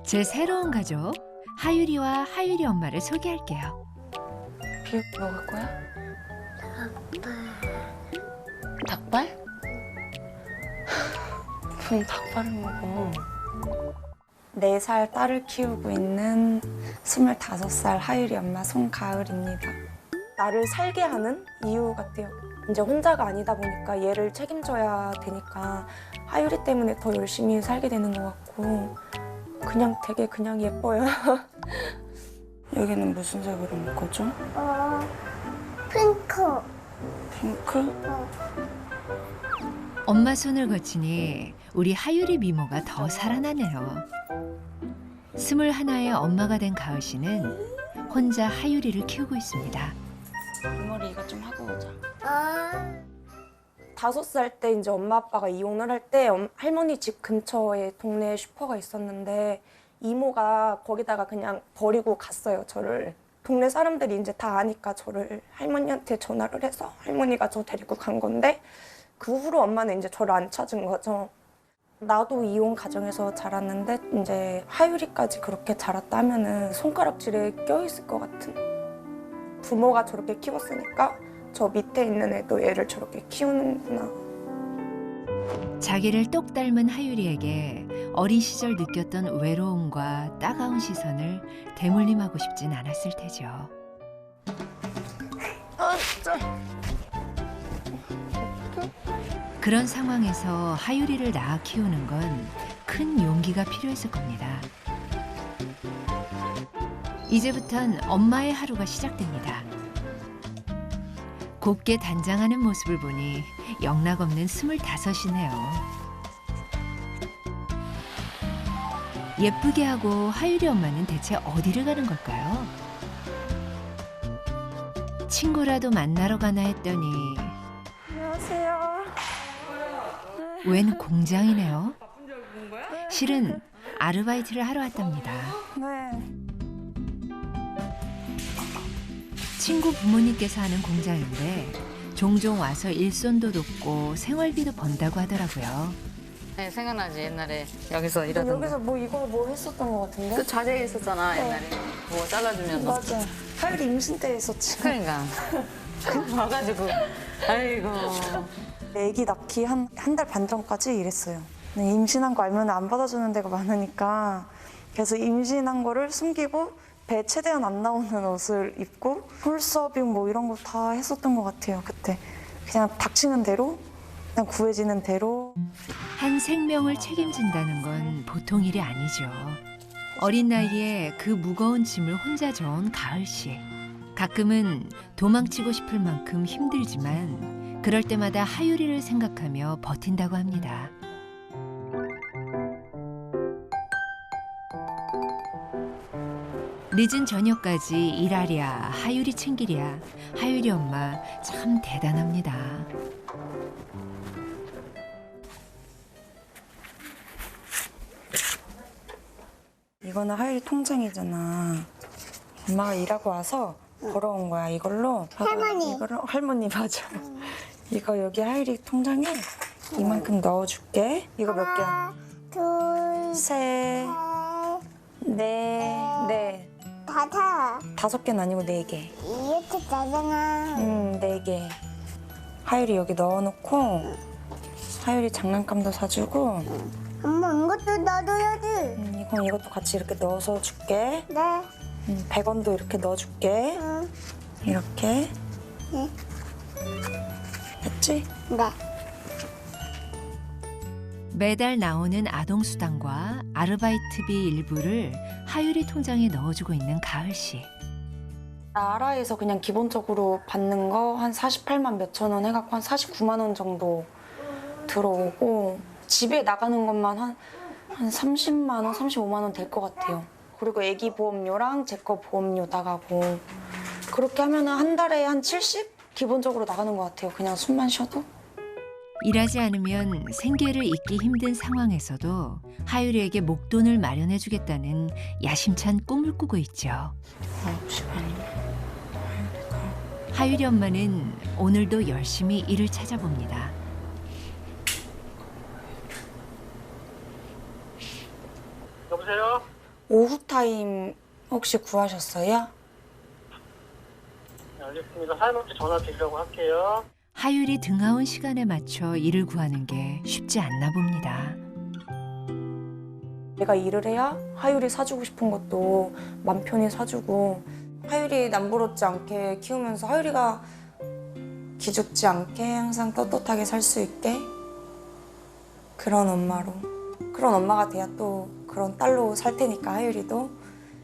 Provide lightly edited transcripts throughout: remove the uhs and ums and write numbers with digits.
제 새로운 가족 하유리와 하유리 엄마를 소개할게요. 비육 먹을 거야? 닭발? 그럼 닭발을 먹어. 4살 딸을 키우고 있는 25살 하유리 엄마 송가을입니다. 나를 살게 하는 이유 같아요. 이제 혼자가 아니다 보니까 얘를 책임져야 되니까 하유리 때문에 더 열심히 살게 되는 것 같고 그냥 되게 그냥 예뻐요. 여기는 무슨 색으로 묶어줘? 핑크. 핑크? 엄마 손을 거치니 우리 하유리 미모가 더 살아나네요. 21의 엄마가 된 가을 씨는 혼자 하유리를 키우고 있습니다. 이 머리 이거 좀 하고 오자. 아. 5살 때 이제 엄마 아빠가 이혼을 할 때 할머니 집 근처에 동네에 슈퍼가 있었는데 이모가 거기다가 그냥 버리고 갔어요, 저를. 동네 사람들이 이제 다 아니까 저를 할머니한테 전화를 해서 할머니가 저 데리고 간 건데 그 후로 엄마는 이제 저를 안 찾은 거죠. 나도 이혼 가정에서 자랐는데 이제 하유리까지 그렇게 자랐다면은 손가락질에 껴있을 것 같은. 부모가 저렇게 키웠으니까 저 밑에 있는 애도 애를 저렇게 키우는구나. 자기를 똑 닮은 하유리에게 어린 시절 느꼈던 외로움과 따가운 시선을 대물림하고 싶진 않았을 테죠. 그런 상황에서 하유리를 낳아 키우는 건 큰 용기가 필요했을 겁니다. 이제부턴 엄마의 하루가 시작됩니다. 곱게 단장하는 모습을 보니 영락없는 25이네요. 예쁘게 하고 하유리 엄마는 대체 어디를 가는 걸까요? 친구라도 만나러 가나 했더니 안녕하세요. 웬 공장이네요. 실은 아르바이트를 하러 왔답니다. 네. 친구 부모님께서 하는 공장인데 종종 와서 일손도 돕고 생활비도 번다고 하더라고요. 네, 생각나지 옛날에 여기서 일하던 여기서 거. 뭐 이거 뭐 했었던 것 같은데? 그 자재 있었잖아 옛날에. 뭐 잘라주면 너. 맞아. 하유리 임신 때 했었지. 그러니까. 와가지고 아이고. 애기 낳기 한 달 반 전까지 일했어요. 네, 임신한 거 알면 안 받아주는 데가 많으니까 그래서 임신한 거를 숨기고 배 최대한 안 나오는 옷을 입고 홀서빙 뭐 이런 거 다 했었던 것 같아요. 그때 그냥 닥치는 대로 그냥 구해지는 대로. 한 생명을 책임진다는 건 보통 일이 아니죠. 어린 나이에 그 무거운 짐을 혼자 져온 가을 씨. 가끔은 도망치고 싶을 만큼 힘들지만 그럴 때마다 하유리를 생각하며 버틴다고 합니다. 늦은 저녁까지 일하랴 하유리 챙기랴 하유리 엄마 참 대단합니다. 이거는 하유리 통장이잖아. 엄마가 일하고 와서 벌어온 거야. 이걸로. 봐봐, 할머니. 이거를 할머니 맞아. 이거 여기 하유리 통장에 이만큼 넣어줄게. 이거 몇 개야? 하나, 둘, 셋, 셋, 네. 다섯. 5개는 아니고 4개. 이렇게 되잖아. 4개. 하유리 여기 넣어놓고 하유리 장난감도 사주고 엄마 이것도 놔둬야지. 이것도 같이 이렇게 넣어서 줄게. 네. 100원도 이렇게 넣어줄게. 응. 이렇게. 네. 됐지? 네. 매달 나오는 아동수당과 아르바이트비 일부를 하유리 통장에 넣어주고 있는 가을 씨. 나라에서 그냥 기본적으로 받는 거 한 48만 몇천 원 해갖고 한 49만 원 정도 들어오고 집에 나가는 것만 한 30만 원, 35만 원 될 것 같아요. 그리고 애기 보험료랑 제 거 보험료 나가고 그렇게 하면 한 달에 한 70? 기본적으로 나가는 것 같아요. 그냥 숨만 쉬어도. 일하지 않으면 생계를 잇기 힘든 상황에서도 하유리에게 목돈을 마련해주겠다는 야심찬 꿈을 꾸고 있죠. 9시 반이면 하유리 엄마는 오늘도 열심히 일을 찾아봅니다. 여보세요? 오후 타임 혹시 구하셨어요? 네, 알겠습니다. 사장님한테 전화 드리려고 할게요. 하율이 등하온 시간에 맞춰 일을 구하는 게 쉽지 않나 봅니다. 내가 일을 해야 하율이 사주고 싶은 것도 맘 편히 사주고 하율이 남부럽지 않게 키우면서 하율이가 기죽지 않게 항상 떳떳하게 살 수 있게 그런 엄마가 돼야 또 그런 딸로 살 테니까 하율이도.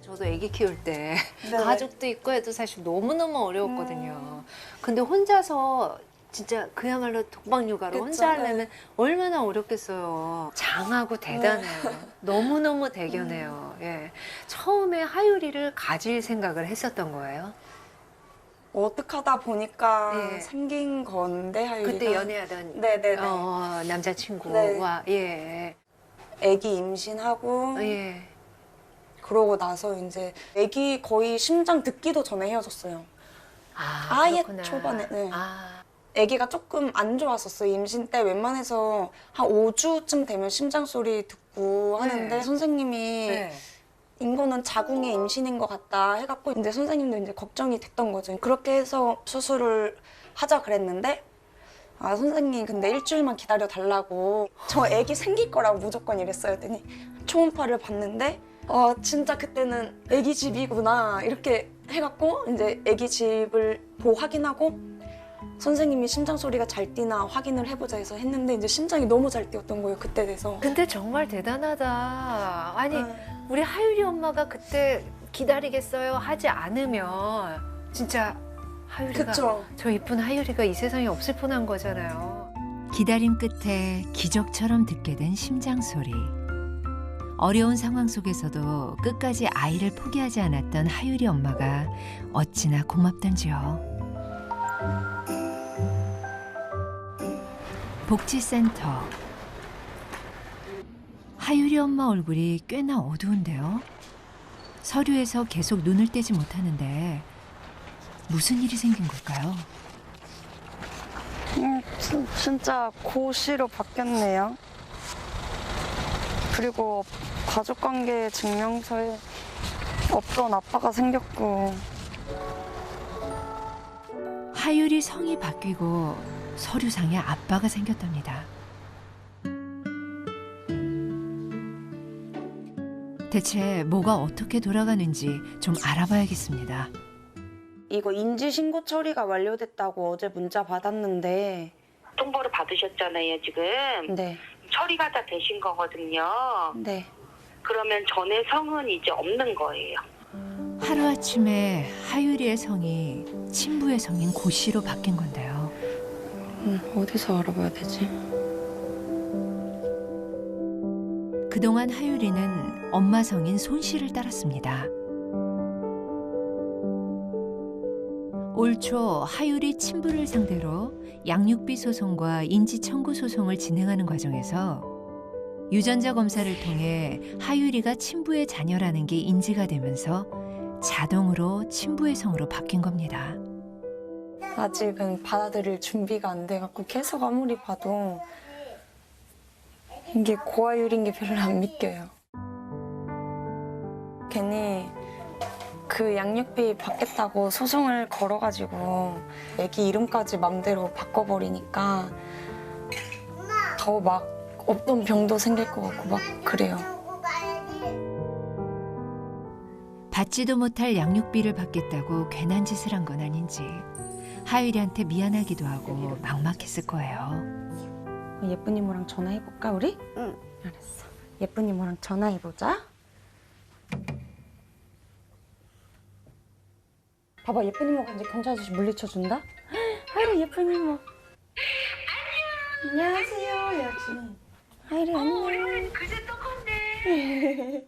저도 아기 키울 때 네. 가족도 있고 해도 사실 너무너무 어려웠거든요. 근데 혼자서 진짜 그야말로 독박육아로 그쵸, 혼자 네. 하려면 얼마나 어렵겠어요. 장하고 대단해요. 너무너무 대견해요. 예. 처음에 하율이를 가질 생각을 했었던 거예요. 어떻게 하다 보니까 네. 생긴 건데 하율이가. 그때 연애하던 네네네. 남자친구와 예. 아기 임신하고 예. 그러고 나서 이제 아기 거의 심장 듣기도 전에 헤어졌어요. 아예 그렇구나. 초반에, 네. 아, 아기가 조금 안 좋았었어요. 임신 때 웬만해서 한 5주쯤 되면 심장 소리 듣고 하는데 네. 선생님이 네. 이거는 자궁의 임신인 것 같다 해갖고 이제 선생님도 이제 걱정이 됐던 거죠. 그렇게 해서 수술을 하자 그랬는데 아 선생님 근데 일주일만 기다려 달라고 저 아기 생길 거라고 무조건 이랬어요. 했더니 초음파를 봤는데 진짜 그때는 아기 집이구나 이렇게 해갖고 이제 아기 집을 확인하고 선생님이 심장 소리가 잘 뛰나 확인을 해보자 해서 했는데 이제 심장이 너무 잘 뛰었던 거예요. 그때 돼서. 근데 정말 대단하다. 아니, 네. 우리 하율이 엄마가 그때 기다리겠어요 하지 않으면 진짜 하율이가 그쵸. 저 이쁜 하율이가 이 세상에 없을 뻔한 거잖아요. 기다림 끝에 기적처럼 듣게 된 심장 소리. 어려운 상황 속에서도 끝까지 아이를 포기하지 않았던 하율이 엄마가 어찌나 고맙던지요. 복지센터. 하율이 엄마 얼굴이 꽤나 어두운데요. 서류에서 계속 눈을 떼지 못하는데 무슨 일이 생긴 걸까요? 진짜 고시로 바뀌었네요. 그리고 가족관계 증명서에 없던 아빠가 생겼고. 하율이 성이 바뀌고 서류상에 아빠가 생겼답니다. 대체 뭐가 어떻게 돌아가는지 좀 알아봐야겠습니다. 이거 인지신고 처리가 완료됐다고 어제 문자 받았는데 통보를 받으셨잖아요, 지금. 네, 처리가 다 되신 거거든요. 네. 그러면 전에 성은 이제 없는 거예요. 하루아침에 하율이의 성이 친부의 성인 고씨로 바뀐 건데요. 어디서 알아봐야 되지? 그동안 하율이는 엄마 성인 손씨를 따랐습니다. 올 초 하율이 친부를 상대로 양육비 소송과 인지청구 소송을 진행하는 과정에서 유전자 검사를 통해 하율이가 친부의 자녀라는 게 인지가 되면서 자동으로 친부의 성으로 바뀐 겁니다. 아직은 받아들일 준비가 안 돼갖고 계속 아무리 봐도 이게 고아율인 게 별로 안 믿겨요. 괜히 그 양육비 받겠다고 소송을 걸어가지고 애기 이름까지 맘대로 바꿔버리니까 더 막 없던 병도 생길 것 같고 막 그래요. 받지도 못할 양육비를 받겠다고 괜한 짓을 한 건 아닌지 하율이한테 미안하기도 하고 막막했을 거예요. 예쁜 이모랑 전화해볼까 우리? 응. 알았어. 예쁜 이모랑 전화해보자. 봐봐 예쁜 이모가 이제 경찰 아저씨 물리쳐준다. 하율이 예쁜 이모. 안녕하세요 여기. 하율이 안녕. 우리는 그새 똑같네.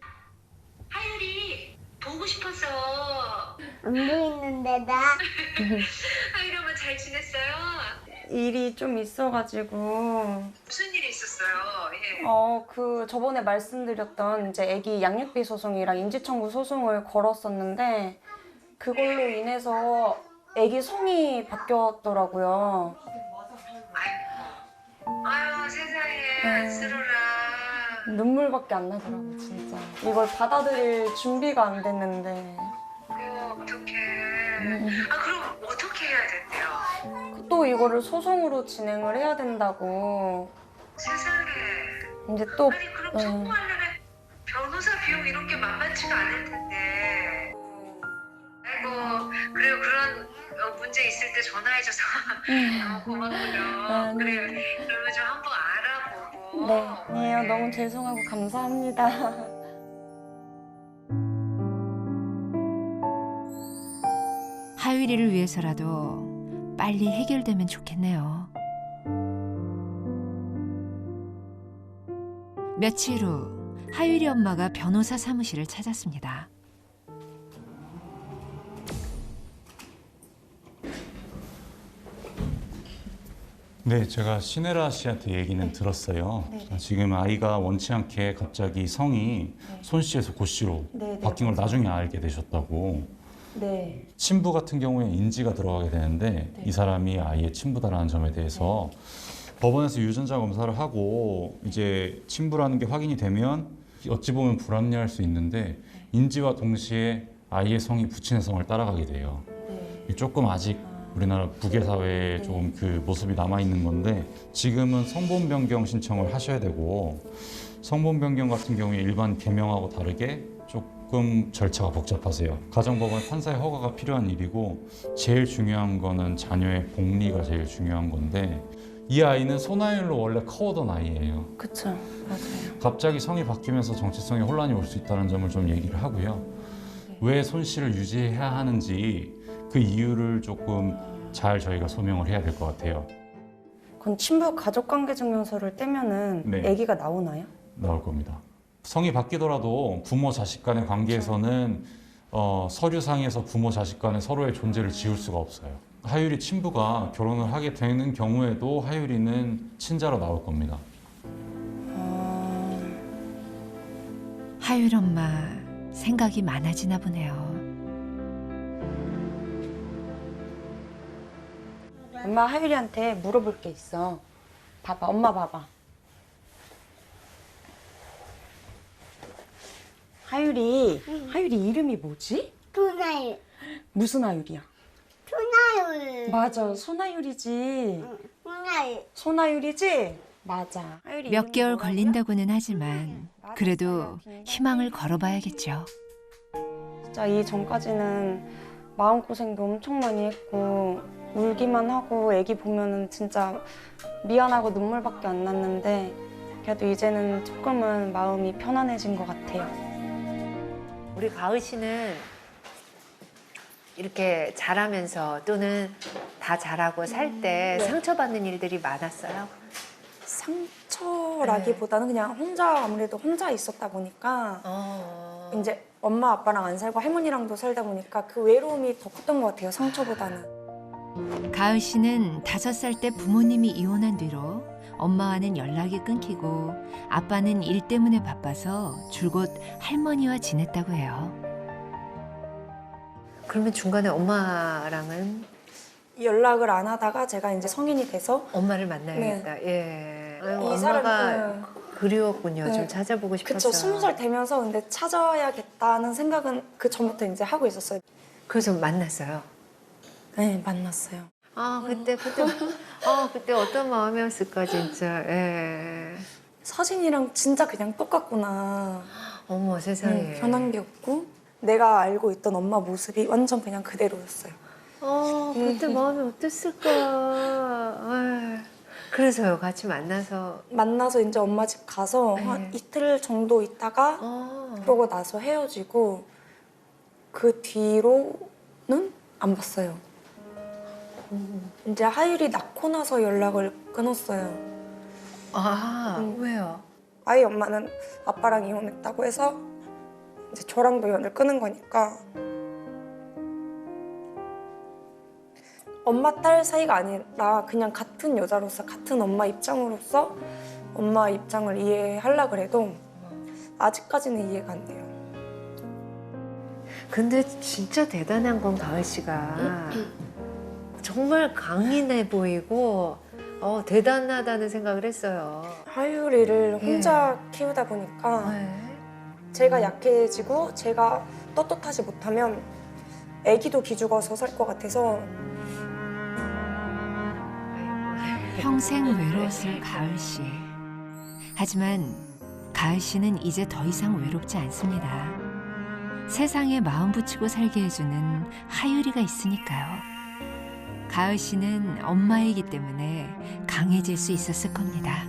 하율이 보고 싶었어. 안 보이는데 나. 하율이 엄마 잘 지냈어요? 일이 좀 있어가지고 무슨 일이 있었어요? 예. 그 저번에 말씀드렸던 이제 아기 양육비 소송이랑 인지청구 소송을 걸었었는데 그걸로 인해서 아기 성이 바뀌었더라고요. 아유 세상에 네. 안쓰러라. 눈물밖에 안 나더라고 진짜. 이걸 받아들일 준비가 안 됐는데 어떡해. 아, 그럼 어떻게 해야 된대요? 또 이거를 소송으로 진행을 해야 된다고. 세상에. 이제 또 아니, 그럼 청구하려면 변호사 비용 이런 게 만만치가 않을 텐데. 아이고, 그래요. 그런 문제 있을 때 전화해줘서 너무 고맙고요. 그래요. 그러면 좀 한번 알아보고. 네, 아니에요. 너무 죄송하고 감사합니다. 하율이를 위해서라도 빨리 해결되면 좋겠네요. 며칠 후 하율이 엄마가 변호사 사무실을 찾았습니다. 네, 제가 신혜라 씨한테 얘기는 들었어요. 지금 아이가 원치 않게 갑자기 성이 손 씨에서 고 씨로 네, 바뀐 걸 나중에 알게 되셨다고. 네. 친부 같은 경우에 인지가 들어가게 되는데 이 사람이 아이의 친부다라는 점에 대해서 법원에서 유전자 검사를 하고 이제 친부라는 게 확인이 되면 어찌 보면 불합리할 수 있는데 인지와 동시에 아이의 성이 부친의 성을 따라가게 돼요. 조금 아직 우리나라 북의 사회에 조금 그 모습이 남아있는 건데 지금은 성본 변경 신청을 하셔야 되고 성본 변경 같은 경우에 일반 계명하고 다르게 조금 절차가 복잡하세요. 가정법원 판사의 허가가 필요한 일이고 제일 중요한 거는 자녀의 복리가 제일 중요한 건데 이 아이는 손아율로 원래 커오던 아이예요. 그쵸, 맞아요. 갑자기 성이 바뀌면서 정체성에 혼란이 올 수 있다는 점을 좀 얘기를 하고요. 왜 손 씨를 유지해야 하는지 그 이유를 조금 잘 저희가 소명을 해야 될 것 같아요. 그럼 친부 가족관계 증명서를 떼면은 네. 아기가 나오나요? 나올 겁니다. 성이 바뀌더라도 부모 자식 간의 관계에서는 서류상에서 부모 자식 간의 서로의 존재를 지울 수가 없어요. 하율이 친부가 결혼을 하게 되는 경우에도 하율이는 친자로 나올 겁니다. 하율 엄마 생각이 많아지나 보네요. 엄마 하율이한테 물어볼 게 있어. 봐봐, 엄마 봐봐. 하율이 이름이 뭐지? 투나율. 무슨 하율이야? 투나율. 맞아, 손하율이지. 투나율. 손하율이지? 맞아. 하율이 몇 이름이 개월 뭐라고요? 걸린다고는 하지만 그래도 희망을 걸어봐야겠죠. 진짜 이 전까지는 마음고생도 엄청 많이 했고 울기만 하고 애기 보면은 진짜 미안하고 눈물밖에 안 났는데 그래도 이제는 조금은 마음이 편안해진 것 같아요. 우리 가을 씨는 이렇게 자라면서 또는 다 자라고 살 때 상처받는 일들이 많았어요? 상처라기보다는 그냥 아무래도 혼자 있었다 보니까 이제 엄마 아빠랑 안 살고 할머니랑도 살다 보니까 그 외로움이 더 컸던 것 같아요, 상처보다는. 가을 씨는 5살 때 부모님이 이혼한 뒤로 엄마와는 연락이 끊기고 아빠는 일 때문에 바빠서 줄곧 할머니와 지냈다고 해요. 그러면 중간에 엄마랑은 연락을 안 하다가 제가 이제 성인이 돼서 엄마를 만나야겠다. 예. 아유, 이 엄마가 그리웠군요. 네. 좀 찾아보고 그쵸, 싶었어요. 20살 되면서 근데 찾아야겠다는 생각은 그 전부터 이제 하고 있었어요. 그래서 만났어요. 네, 만났어요. 그때 어떤 마음이었을까 진짜. 예. 사진이랑 진짜 그냥 똑같구나. 어머 세상에. 변한 게 없고 내가 알고 있던 엄마 모습이 완전 그냥 그대로였어요. 그때 마음이 어땠을까. 아유. 그래서요, 같이 만나서. 만나서 이제 엄마 집 가서 한 이틀 정도 있다가 그러고 나서 헤어지고 그 뒤로는 안 봤어요. 이제 하율이 낳고 나서 연락을 끊었어요. 왜요? 아이 엄마는 아빠랑 이혼했다고 해서 이제 저랑도 연을 끊은 거니까 엄마 딸 사이가 아니라 그냥 같은 여자로서 같은 엄마 입장으로서 엄마 입장을 이해하려고 해도 아직까지는 이해가 안 돼요. 근데 진짜 대단한 건 가을 씨가 정말 강인해 보이고 대단하다는 생각을 했어요. 하율이를 혼자 키우다 보니까 네. 제가 약해지고 제가 떳떳하지 못하면 아기도 기죽어서 살 것 같아서 평생 외로웠을 가을 씨. 하지만 가을 씨는 이제 더 이상 외롭지 않습니다. 세상에 마음 붙이고 살게 해주는 하율이가 있으니까요. 가을 씨는 엄마이기 때문에 강해질 수 있었을 겁니다.